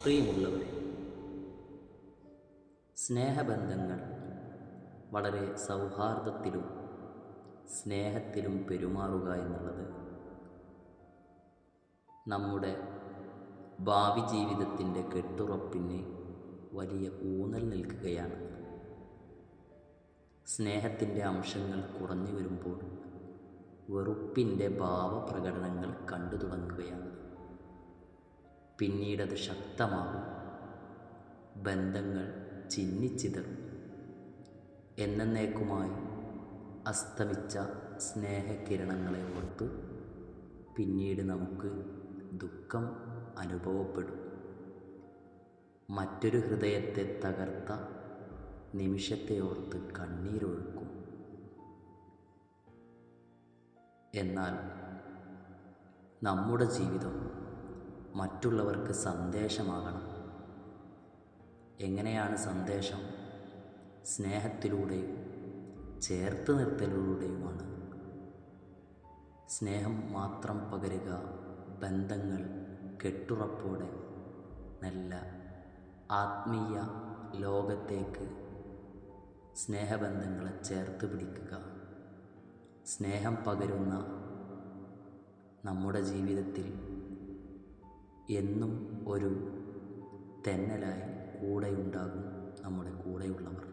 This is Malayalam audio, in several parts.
പ്രിയമുള്ളവരെ, സ്നേഹബന്ധങ്ങൾ വളരെ സൗഹാർദ്ദത്തിലും സ്നേഹത്തിലും പെരുമാറുക എന്നുള്ളത് നമ്മുടെ ഭാവി ജീവിതത്തിൻ്റെ കെട്ടുറപ്പിന് വലിയ ഊന്നൽ നിൽക്കുകയാണ്. സ്നേഹത്തിൻ്റെ അംശങ്ങൾ കുറഞ്ഞു വരുമ്പോൾ വെറുപ്പിൻ്റെ ഭാവപ്രകടനങ്ങൾ കണ്ടു തുടങ്ങുകയാണ്. പിന്നീടത് ശക്തമാകും, ബന്ധങ്ങൾ ചിന്നിച്ചിതറും. എന്നേക്കുമായി അസ്തമിച്ച സ്നേഹകിരണങ്ങളെ ഓർത്ത് പിന്നീട് നമുക്ക് ദുഃഖം അനുഭവപ്പെടും. മറ്റൊരു ഹൃദയത്തെ തകർത്ത നിമിഷത്തെ ഓർത്ത് കണ്ണീരൊഴുക്കും. എന്നാൽ നമ്മുടെ ജീവിതം മറ്റുള്ളവർക്ക് സന്ദേശമാകണം. എങ്ങനെയാണ് സന്ദേശം? സ്നേഹത്തിലൂടെയും ചേർത്ത് നിർത്തലിലൂടെയുമാണ്. സ്നേഹം മാത്രം പകരുക, ബന്ധങ്ങൾ കെട്ടുറപ്പോടെ നല്ല ആത്മീയ ലോകത്തേക്ക് സ്നേഹബന്ധങ്ങളെ ചേർത്ത് പിടിക്കുക. സ്നേഹം പകരുന്ന നമ്മുടെ ജീവിതത്തിൽ എന്നും ഒരു തെന്നലായി കൂടെയുണ്ടാകും നമ്മുടെ കൂടെയുള്ളവർ.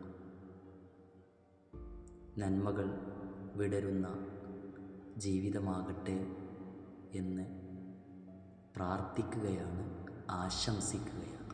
നന്മകൾ വിടരുന്ന ജീവിതമാകട്ടെ എന്ന് പ്രാർത്ഥിക്കുകയാണ്, ആശംസിക്കുകയാണ്.